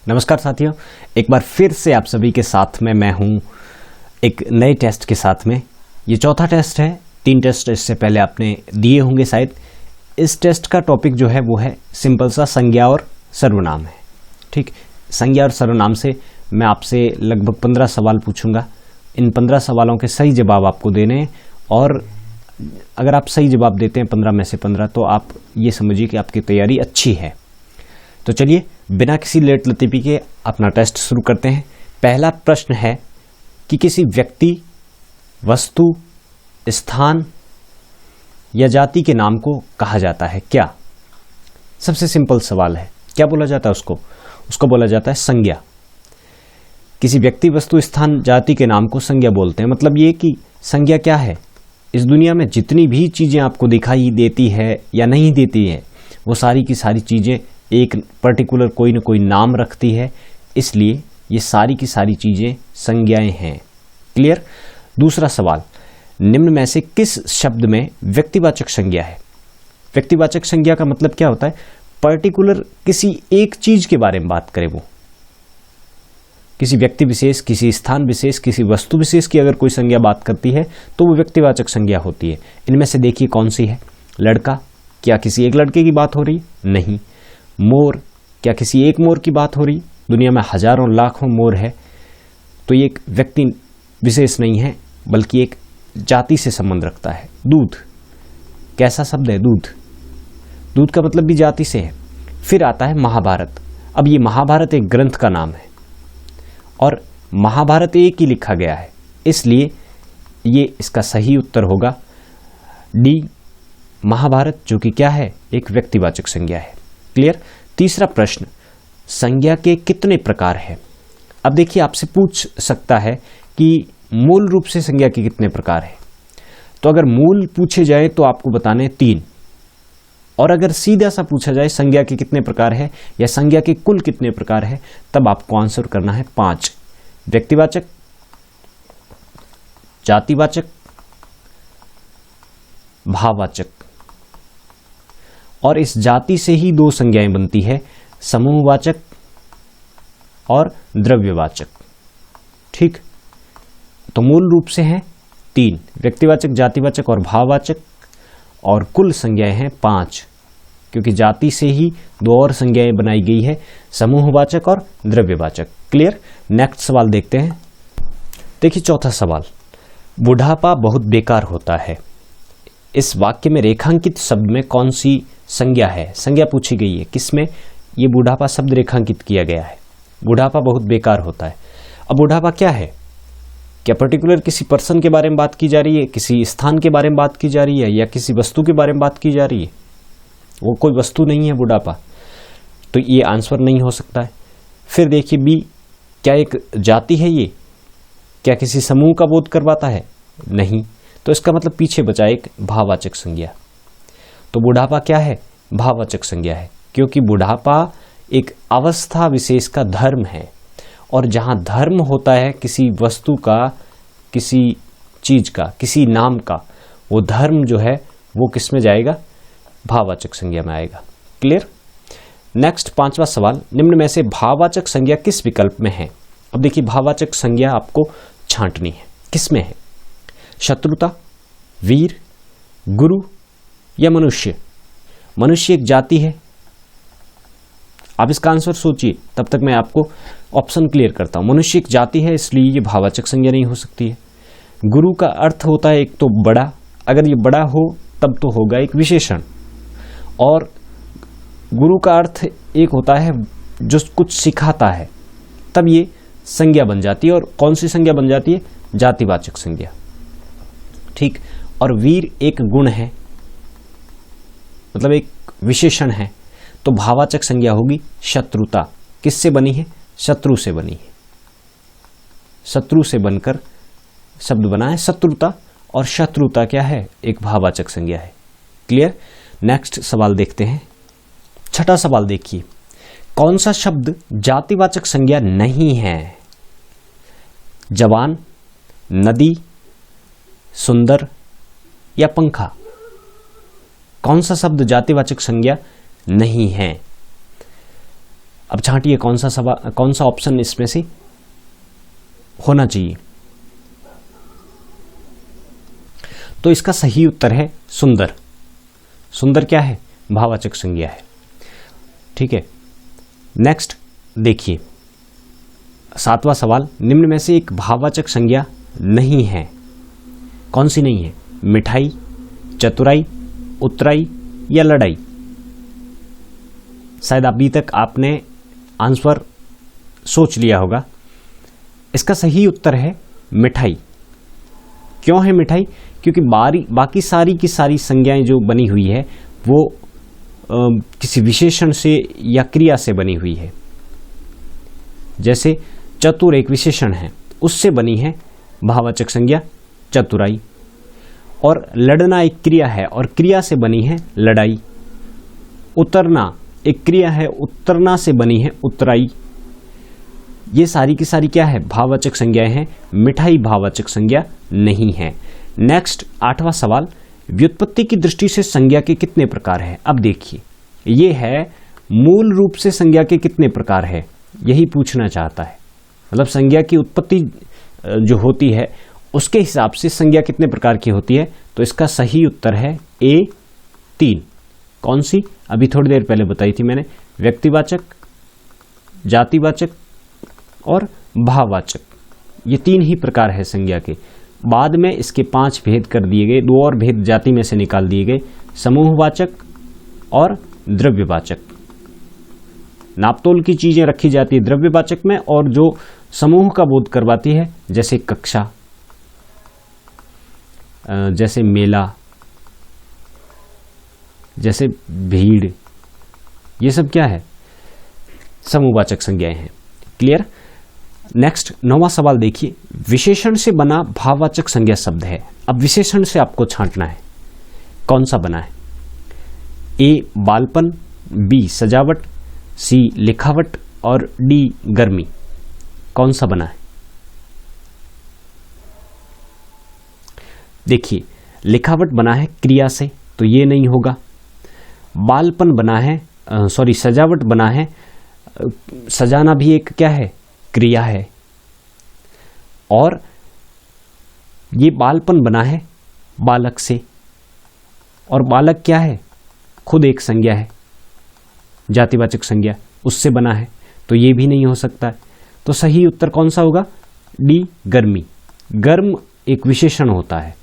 नमस्कार साथियों, एक बार फिर से आप सभी के साथ में मैं हूं एक नए टेस्ट के साथ में। ये चौथा टेस्ट है। 3 टेस्ट इससे पहले आपने दिए होंगे शायद। इस टेस्ट का टॉपिक जो है वो है सिंपल सा संज्ञा और सर्वनाम है। ठीक, संज्ञा और सर्वनाम से मैं आपसे लगभग 15 सवाल पूछूंगा। इन 15 सवालों के सही जवाब आपको देने हैं और अगर आप सही जवाब देते हैं 15 में से 15 तो आप ये समझिए कि आपकी तैयारी अच्छी है। तो चलिए बिना किसी लेट लतीफ़ी के अपना टेस्ट शुरू करते हैं। पहला प्रश्न है कि किसी व्यक्ति, वस्तु, स्थान या जाति के नाम को कहा जाता है क्या? सबसे सिंपल सवाल है। क्या बोला जाता है उसको बोला जाता है संज्ञा। किसी व्यक्ति, वस्तु, स्थान, जाति के नाम को संज्ञा बोलते हैं। मतलब ये कि संज्ञा क्या है? इस दुनिया में जितनी भी चीजें आपको दिखाई देती है या नहीं देती है, वो सारी की सारी चीजें एक पर्टिकुलर कोई न कोई नाम रखती है, इसलिए ये सारी की सारी चीजें संज्ञाएं हैं। क्लियर? दूसरा सवाल, निम्न में से किस शब्द में व्यक्तिवाचक संज्ञा है? व्यक्तिवाचक संज्ञा का मतलब क्या होता है? पर्टिकुलर किसी एक चीज के बारे में बात करे, वो किसी व्यक्ति विशेष, किसी स्थान विशेष, किसी वस्तु विशेष की अगर कोई संज्ञा बात करती है तो वो व्यक्तिवाचक संज्ञा होती है। इनमें से देखिए कौन सी है? लड़का, क्या किसी एक लड़के की बात हो रही? नहीं। मोर, क्या किसी एक मोर की बात हो रही? दुनिया में हजारों लाखों मोर है, तो ये एक व्यक्ति विशेष नहीं है बल्कि एक जाति से संबंध रखता है। दूध, कैसा शब्द है? दूध, दूध का मतलब भी जाति से है। फिर आता है महाभारत। अब ये महाभारत एक ग्रंथ का नाम है और महाभारत एक ही लिखा गया है, इसलिए ये इसका सही उत्तर होगा डी, महाभारत, जो कि क्या है? एक व्यक्तिवाचक संज्ञा है। क्लियर? तीसरा प्रश्न, संज्ञा के कितने प्रकार हैं? अब देखिए आपसे पूछ सकता है कि मूल रूप से संज्ञा के कितने प्रकार हैं। तो अगर मूल पूछे जाए तो आपको बताने 3, और अगर सीधा सा पूछा जाए संज्ञा के कितने प्रकार है या संज्ञा के कुल कितने प्रकार है, तब आपको आंसर करना है 5। व्यक्तिवाचक, जातिवाचक, भाववाचक, और इस जाति से ही 2 संज्ञाएं बनती है, समूहवाचक और द्रव्यवाचक। ठीक, तो मूल रूप से हैं 3, व्यक्तिवाचक, जातिवाचक और भाववाचक, और कुल संज्ञाएं हैं 5, क्योंकि जाति से ही 2 और संज्ञाएं बनाई गई है, समूहवाचक और द्रव्यवाचक। क्लियर? नेक्स्ट सवाल देखते हैं। देखिए चौथा सवाल, बुढ़ापा बहुत बेकार होता है। इस वाक्य में रेखांकित शब्द में कौन सी संज्ञा है? संज्ञा पूछी गई है, किसमें ये बुढ़ापा शब्द रेखांकित किया गया है? बुढ़ापा बहुत बेकार होता है। अब बुढ़ापा क्या है? क्या पर्टिकुलर किसी पर्सन के बारे में बात की जा रही है, किसी स्थान के बारे में बात की जा रही है, या किसी वस्तु के बारे में बात की जा रही है? वो कोई वस्तु नहीं है बुढ़ापा, तो ये आंसर नहीं हो सकता है। फिर देखिए बी, क्या एक जाति है ये? क्या किसी समूह का बोध करवाता है? नहीं। तो इसका मतलब पीछे बचा एक भाववाचक संज्ञा। तो बुढ़ापा क्या है? भाववाचक संज्ञा है, क्योंकि बुढ़ापा एक अवस्था विशेष का धर्म है, और जहां धर्म होता है किसी वस्तु का, किसी चीज का, किसी नाम का, वो धर्म जो है वो किस में जाएगा? भाववाचक संज्ञा में आएगा। क्लियर? नेक्स्ट 5वां सवाल, निम्न में से भाववाचक संज्ञा किस विकल्प में है? अब देखिए भाववाचक संज्ञा आपको छांटनी है, किस में है? शत्रुता, वीर, गुरु या मनुष्य? मनुष्य एक जाति है। आप इसका आंसर सोचिए, तब तक मैं आपको ऑप्शन क्लियर करता हूं। मनुष्य एक जाति है, इसलिए ये भाववाचक संज्ञा नहीं हो सकती है। गुरु का अर्थ होता है एक तो बड़ा, अगर ये बड़ा हो तब तो होगा एक विशेषण, और गुरु का अर्थ एक होता है जो कुछ सिखाता है, तब ये संज्ञा बन जाती है। और कौन सी संज्ञा बन जाती है? जातिवाचक संज्ञा। ठीक, और वीर एक गुण है, मतलब एक विशेषण है, तो भाववाचक संज्ञा होगी शत्रुता। किससे बनी है? शत्रु से बनी है। शत्रु से बनकर शब्द बना है शत्रुता, और शत्रुता क्या है? एक भाववाचक संज्ञा है। क्लियर? नेक्स्ट सवाल देखते हैं। छठा सवाल देखिए, कौन सा शब्द जातिवाचक संज्ञा नहीं है? जवान, नदी, सुंदर या पंखा? कौन सा शब्द जातिवाचक संज्ञा नहीं है? अब छांटिए कौन सा ऑप्शन इसमें से होना चाहिए। तो इसका सही उत्तर है सुंदर। सुंदर क्या है? भाववाचक संज्ञा है। ठीक है, नेक्स्ट देखिए 7वां सवाल, निम्न में से एक भाववाचक संज्ञा नहीं है। कौन सी नहीं है? मिठाई, चतुराई, उतराई या लड़ाई। शायद अभी तक आपने आंसर सोच लिया होगा। इसका सही उत्तर है मिठाई। क्यों है मिठाई? क्योंकि बाकी सारी की सारी संज्ञाएं जो बनी हुई है वो किसी विशेषण से या क्रिया से बनी हुई है। जैसे चतुर एक विशेषण है, उससे बनी है भाववाचक संज्ञा चतुराई, और लड़ना एक क्रिया है और क्रिया से बनी है लड़ाई। उतरना एक क्रिया है, उतरना से बनी है उतराई। ये सारी की सारी क्या है? भाववाचक संज्ञाएं हैं। मिठाई भाववाचक संज्ञा नहीं है। नेक्स्ट 8वां सवाल, व्युत्पत्ति की दृष्टि से संज्ञा के कितने प्रकार है? अब देखिए ये है मूल रूप से संज्ञा के कितने प्रकार है, यही पूछना चाहता है। मतलब संज्ञा की उत्पत्ति जो होती है उसके हिसाब से संज्ञा कितने प्रकार की होती है। तो इसका सही उत्तर है ए 3। कौन सी? अभी थोड़ी देर पहले बताई थी मैंने, व्यक्तिवाचक, जातिवाचक और भाववाचक। ये 3 ही प्रकार है संज्ञा के। बाद में इसके 5 भेद कर दिए गए, 2 और भेद जाति में से निकाल दिए गए, समूहवाचक और द्रव्यवाचक। नापतोल की चीजें रखी जाती है द्रव्यवाचक में, और जो समूह का बोध करवाती है जैसे कक्षा, जैसे मेला, जैसे भीड़, ये सब क्या है? समूहवाचक संज्ञाएं हैं। क्लियर? नेक्स्ट 9वां सवाल देखिए, विशेषण से बना भाववाचक संज्ञा शब्द है। अब विशेषण से आपको छांटना है कौन सा बना है। ए बालपन, बी सजावट, सी लिखावट और डी गर्मी। कौन सा बना है? देखिए लिखावट बना है क्रिया से, तो ये नहीं होगा। बालपन बना है, सजावट बना है, सजाना भी एक क्या है? क्रिया है। और ये बालपन बना है बालक से, और बालक क्या है? खुद एक संज्ञा है, जातिवाचक संज्ञा, उससे बना है, तो ये भी नहीं हो सकता है। तो सही उत्तर कौन सा होगा? डी गर्मी। गर्म एक विशेषण होता है।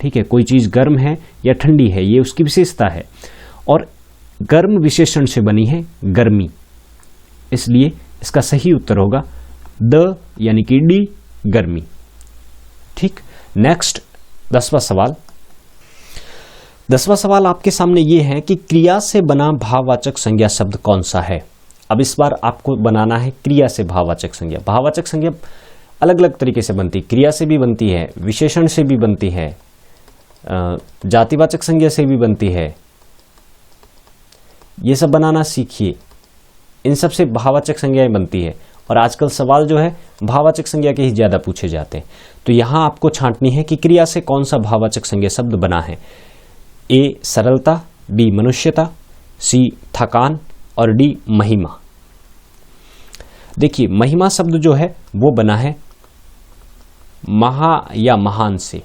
ठीक है, कोई चीज गर्म है या ठंडी है, ये उसकी विशेषता है, और गर्म विशेषण से बनी है गर्मी, इसलिए इसका सही उत्तर होगा द यानी कि डी गर्मी। ठीक, नेक्स्ट 10वां सवाल। 10वां सवाल आपके सामने ये है कि क्रिया से बना भाववाचक संज्ञा शब्द कौन सा है। अब इस बार आपको बनाना है क्रिया से भाववाचक संज्ञा। भाववाचक संज्ञा अलग अलग तरीके से बनती है, क्रिया से भी बनती है, विशेषण से भी बनती है, जातिवाचक संज्ञा से भी बनती है। ये सब बनाना सीखिए, इन सब से भाववाचक संज्ञाएं बनती है, और आजकल सवाल जो है भाववाचक संज्ञा के ही ज्यादा पूछे जाते हैं। तो यहां आपको छांटनी है कि क्रिया से कौन सा भाववाचक संज्ञा शब्द बना है। ए सरलता, बी मनुष्यता, सी थकान और डी महिमा। देखिए महिमा शब्द जो है वो बना है महा या महान से,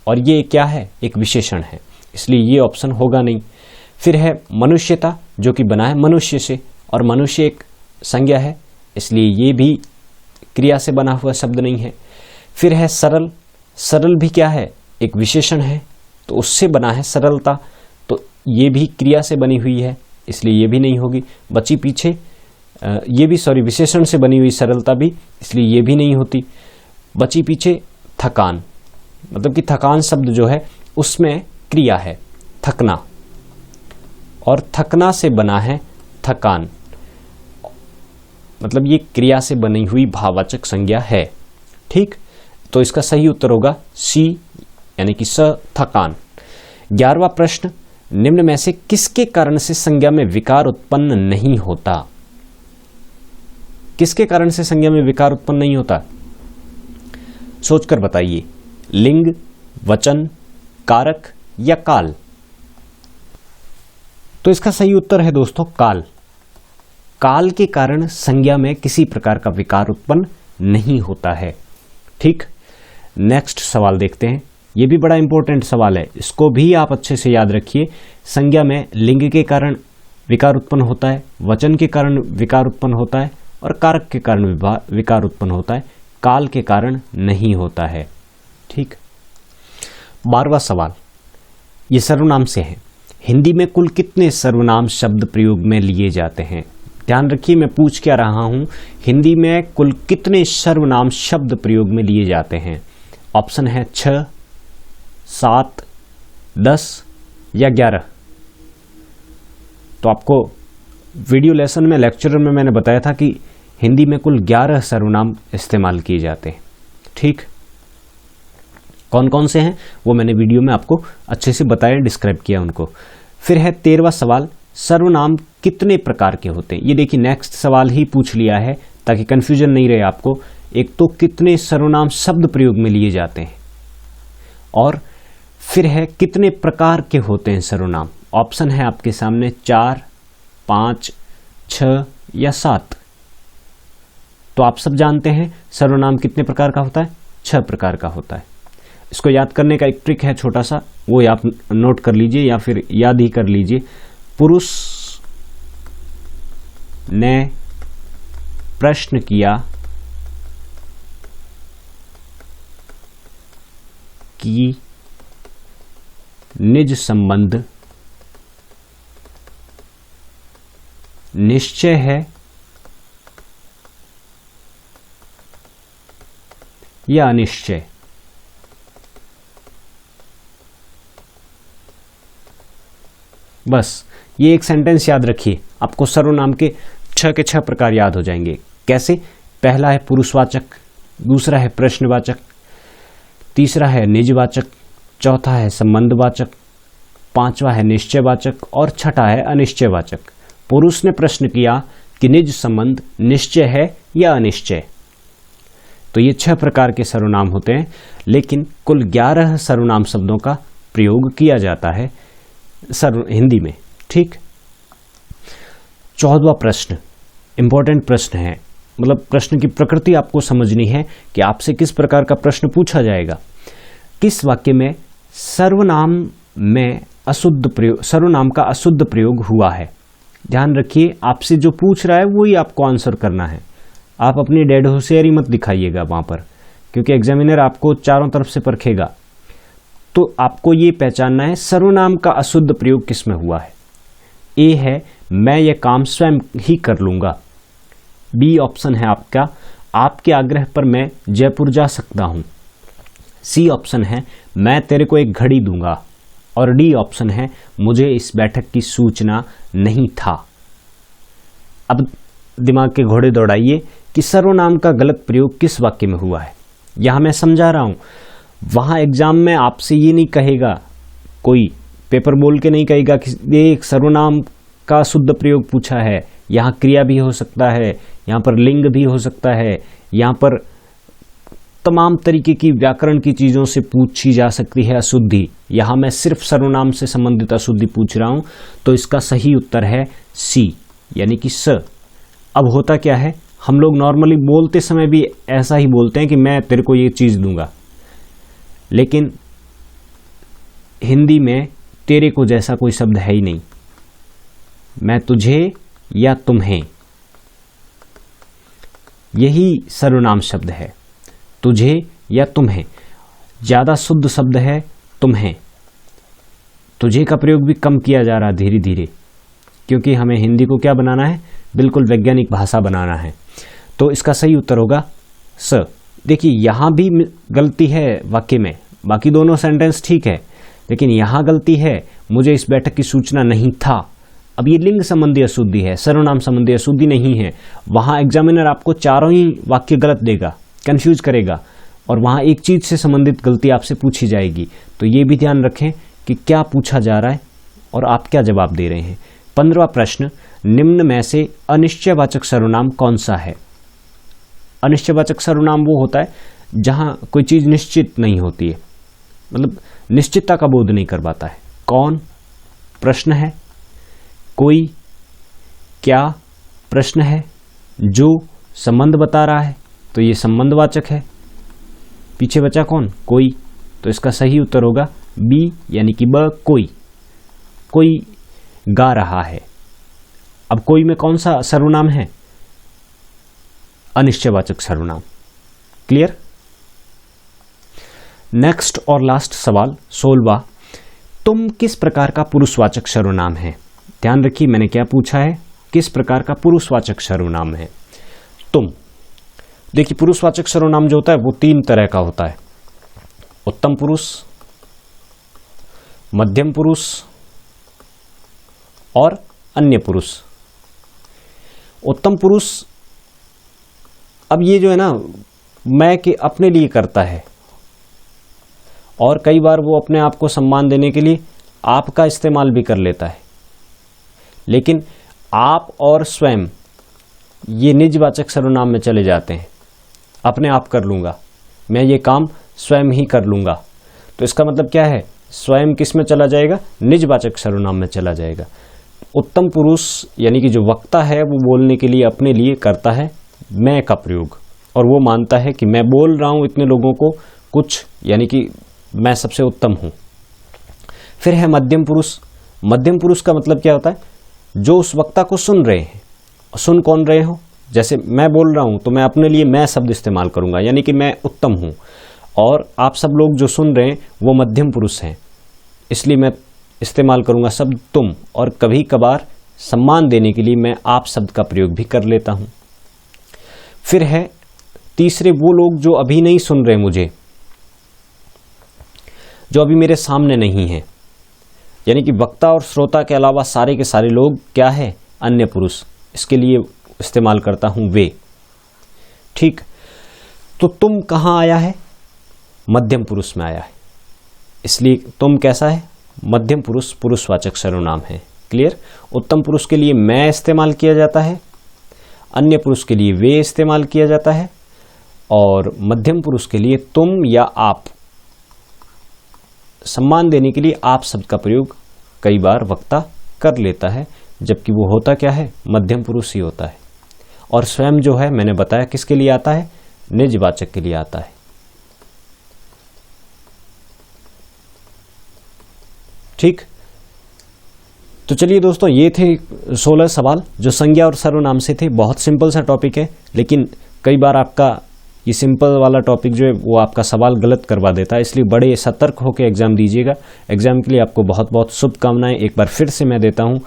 और ये क्या है? एक विशेषण है, इसलिए ये ऑप्शन होगा नहीं। फिर है मनुष्यता जो कि बना है मनुष्य से, और मनुष्य एक संज्ञा है, इसलिए ये भी क्रिया से बना हुआ शब्द नहीं है। फिर है सरल, सरल भी क्या है? एक विशेषण है, तो उससे बना है सरलता, तो ये भी क्रिया से बनी हुई है, इसलिए ये भी नहीं होगी। बची पीछे ये भी विशेषण से बनी हुई सरलता भी, इसलिए ये भी नहीं होती। बची पीछे थकान, मतलब कि थकान शब्द जो है उसमें क्रिया है थकना, और थकना से बना है थकान, मतलब ये क्रिया से बनी हुई भाववाचक संज्ञा है। ठीक, तो इसका सही उत्तर होगा सी यानी कि स थकान। 11वां प्रश्न, निम्न में से किसके कारण से संज्ञा में विकार उत्पन्न नहीं होता। किसके कारण से संज्ञा में विकार उत्पन्न नहीं होता? सोचकर बताइए। लिंग, वचन, कारक या काल। तो इसका सही उत्तर है दोस्तों काल। काल के कारण संज्ञा में किसी प्रकार का विकार उत्पन्न नहीं होता है। ठीक, नेक्स्ट सवाल देखते हैं। यह भी बड़ा इंपॉर्टेंट सवाल है, इसको भी आप अच्छे से याद रखिए। संज्ञा में लिंग के कारण विकार उत्पन्न होता है, वचन के कारण विकार उत्पन्न होता है और कारक के कारण विकार उत्पन्न होता है, काल के कारण नहीं होता है। ठीक, 12वां सवाल, ये सर्वनाम से है। हिंदी में कुल कितने सर्वनाम शब्द प्रयोग में लिए जाते हैं? ध्यान रखिए, मैं पूछ क्या रहा हूं, हिंदी में कुल कितने सर्वनाम शब्द प्रयोग में लिए जाते हैं? ऑप्शन है 6, 7, 10 या 11। तो आपको वीडियो लेसन में, लेक्चर में मैंने बताया था कि हिंदी में कुल 11 सर्वनाम इस्तेमाल किए जाते हैं। ठीक, कौन कौन से हैं वो मैंने वीडियो में आपको अच्छे से बताया, डिस्क्राइब किया उनको। फिर है 13वां सवाल, सर्वनाम कितने प्रकार के होते हैं? ये देखिए, नेक्स्ट सवाल ही पूछ लिया है ताकि कंफ्यूजन नहीं रहे आपको। एक तो कितने सर्वनाम शब्द प्रयोग में लिए जाते हैं, और फिर है कितने प्रकार के होते हैं सर्वनाम। ऑप्शन है आपके सामने 4, 5, 6 या 7। तो आप सब जानते हैं सर्वनाम कितने प्रकार का होता है? 6 प्रकार का होता है। इसको याद करने का एक ट्रिक है छोटा सा, वो आप नोट कर लीजिए या फिर याद ही कर लीजिए। पुरुष ने प्रश्न किया कि निज संबंध निश्चय है या अनिश्चय? बस ये एक सेंटेंस याद रखिए, आपको सर्वनाम के 6 के 6 प्रकार याद हो जाएंगे। कैसे? पहला है पुरुषवाचक, दूसरा है प्रश्नवाचक, तीसरा है निजवाचक, चौथा है संबंधवाचक, पांचवा है निश्चयवाचक और छठा है अनिश्चयवाचक। पुरुष ने प्रश्न किया कि निज संबंध निश्चय है या अनिश्चय। तो ये 6 प्रकार के सर्वनाम होते हैं, लेकिन कुल 11 सर्वनाम शब्दों का प्रयोग किया जाता है हिंदी में। ठीक, 14वां प्रश्न इंपॉर्टेंट प्रश्न है, मतलब प्रश्न की प्रकृति आपको समझनी है कि आपसे किस प्रकार का प्रश्न पूछा जाएगा। किस वाक्य में सर्वनाम में सर्वनाम का अशुद्ध प्रयोग हुआ है? ध्यान रखिए, आपसे जो पूछ रहा है वही आपको आंसर करना है। आप अपनी डेड होशियारी मत दिखाइएगा वहां पर, क्योंकि एग्जामिनर आपको चारों तरफ से परखेगा। तो आपको ये पहचानना है सर्वनाम का अशुद्ध प्रयोग किस में हुआ है। ए है मैं ये काम स्वयं ही कर लूंगा। बी ऑप्शन है आपका आपके आग्रह पर मैं जयपुर जा सकता हूं। सी ऑप्शन है मैं तेरे को एक घड़ी दूंगा। और डी ऑप्शन है मुझे इस बैठक की सूचना नहीं था। अब दिमाग के घोड़े दौड़ाइए कि सर्वनाम का गलत प्रयोग किस वाक्य में हुआ है। यहां मैं समझा रहा हूं, वहां एग्जाम में आपसे ये नहीं कहेगा, कोई पेपर बोल के नहीं कहेगा कि ये एक सर्वनाम का शुद्ध प्रयोग पूछा है। यहाँ क्रिया भी हो सकता है, यहाँ पर लिंग भी हो सकता है, यहाँ पर तमाम तरीके की व्याकरण की चीजों से पूछी जा सकती है अशुद्धि। यहाँ मैं सिर्फ सर्वनाम से संबंधित अशुद्धि पूछ रहा हूं, तो इसका सही उत्तर है सी, यानी कि स। अब होता क्या है, हम लोग नॉर्मली बोलते समय भी ऐसा ही बोलते हैं कि मैं तेरे को ये चीज दूंगा, लेकिन हिंदी में तेरे को जैसा कोई शब्द है ही नहीं। मैं तुझे या तुम्हें, यही सर्वनाम शब्द है, तुझे या तुम्हें। ज्यादा शुद्ध शब्द है तुम्हें। तुझे का प्रयोग भी कम किया जा रहा धीरे धीरे, क्योंकि हमें हिंदी को क्या बनाना है, बिल्कुल वैज्ञानिक भाषा बनाना है। तो इसका सही उत्तर होगा स। देखिए यहां भी गलती है वाक्य में, बाकी दोनों सेंटेंस ठीक है, लेकिन यहां गलती है मुझे इस बैठक की सूचना नहीं था। अब ये लिंग संबंधी अशुद्धि है, सर्वनाम संबंधी अशुद्धि नहीं है। वहां एग्जामिनर आपको चारों ही वाक्य गलत देगा, कंफ्यूज करेगा, और वहां एक चीज से संबंधित गलती आपसे पूछी जाएगी। तो ये भी ध्यान रखें कि क्या पूछा जा रहा है और आप क्या जवाब दे रहे हैं। 15वां प्रश्न, निम्न में से अनिश्चयवाचक सर्वनाम कौन सा है? अनिश्चयवाचक सर्वनाम वो होता है जहां कोई चीज निश्चित नहीं होती है, मतलब निश्चितता का बोध नहीं कर पाता है। कौन प्रश्न है, कोई, क्या, प्रश्न है जो संबंध बता रहा है, तो ये संबंधवाचक है। पीछे बचा कौन? कोई। तो इसका सही उत्तर होगा बी, यानी कि ब, कोई। कोई गा रहा है। अब कोई में कौन सा सर्वनाम है? अनिश्चयवाचक सर्वनाम। क्लियर? नेक्स्ट और लास्ट सवाल 16वां, तुम किस प्रकार का पुरुषवाचक सर्वनाम है? ध्यान रखिए मैंने क्या पूछा है, किस प्रकार का पुरुषवाचक सर्वनाम है तुम। देखिए पुरुषवाचक सर्वनाम जो होता है वो 3 तरह का होता है, उत्तम पुरुष, मध्यम पुरुष और अन्य पुरुष। उत्तम पुरुष, अब ये जो है ना मैं के अपने लिए करता है, और कई बार वो अपने आप को सम्मान देने के लिए आप का इस्तेमाल भी कर लेता है, लेकिन आप और स्वयं ये निजवाचक सर्वनाम में चले जाते हैं। अपने आप कर लूंगा, मैं ये काम स्वयं ही कर लूंगा, तो इसका मतलब क्या है? स्वयं किस में चला जाएगा? निजवाचक सर्वनाम में चला जाएगा। उत्तम पुरुष यानी कि जो वक्ता है वो बोलने के लिए अपने लिए करता है मैं का प्रयोग, और वो मानता है कि मैं बोल रहा हूं इतने लोगों को कुछ, यानी कि मैं सबसे उत्तम हूं। फिर है मध्यम पुरुष। मध्यम पुरुष का मतलब क्या होता है? जो उस वक्ता को सुन रहे हैं। सुन कौन रहे हो? जैसे मैं बोल रहा हूं तो मैं अपने लिए मैं शब्द इस्तेमाल करूंगा, यानी कि मैं उत्तम हूं, और आप सब लोग जो सुन रहे हैं वो मध्यम पुरुष हैं, इसलिए मैं इस्तेमाल करूंगा शब्द तुम, और कभी कभार सम्मान देने के लिए मैं आप शब्द का प्रयोग भी कर लेता हूं। फिर है तीसरे वो लोग जो अभी नहीं सुन रहे मुझे, जो अभी मेरे सामने नहीं है, यानी कि वक्ता और श्रोता के अलावा सारे के सारे लोग क्या है? अन्य पुरुष। इसके लिए इस्तेमाल करता हूं वे। ठीक, तो तुम कहां आया है? मध्यम पुरुष में आया है, इसलिए तुम कैसा है? मध्यम पुरुष पुरुषवाचक सर्वनाम है। क्लियर? उत्तम पुरुष के लिए मैं इस्तेमाल किया जाता है, अन्य पुरुष के लिए वे इस्तेमाल किया जाता है, और मध्यम पुरुष के लिए तुम या आप, सम्मान देने के लिए आप शब्द का प्रयोग कई बार वक्ता कर लेता है, जबकि वो होता क्या है? मध्यम पुरुष ही होता है। और स्वयं जो है मैंने बताया किसके लिए आता है? निजवाचक के लिए आता है। ठीक, तो चलिए दोस्तों ये थे 16 सवाल जो संज्ञा और सर्वनाम से थे। बहुत सिंपल सा टॉपिक है, लेकिन कई बार आपका ये सिंपल वाला टॉपिक जो है वो आपका सवाल गलत करवा देता है, इसलिए बड़े सतर्क होकर एग्जाम दीजिएगा। एग्जाम के लिए आपको बहुत बहुत शुभकामनाएं एक बार फिर से मैं देता हूं।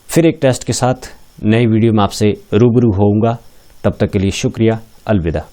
फिर एक टेस्ट के साथ नई वीडियो में आपसे रूबरू होऊंगा। तब तक के लिए शुक्रिया, अलविदा।